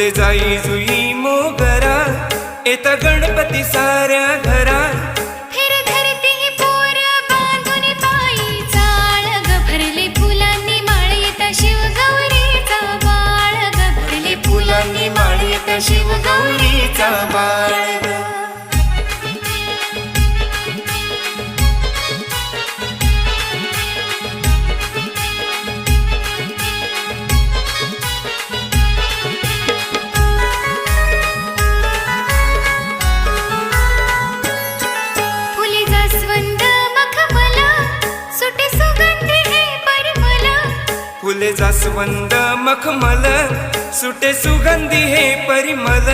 फुले जाई जुई मोगरा, येता गणपती साऱ्या घरा। फिर धरती पोर बांधून पायी चाळ ग, भरले फुलांनी माळ येता शिवगौरीचा बाळ ग, भरले फुलांनी माळ येता शिवगौरीचा बाळ ग। फुले जास्वंद मखमल, सुटे सुगंधी हे परिमल।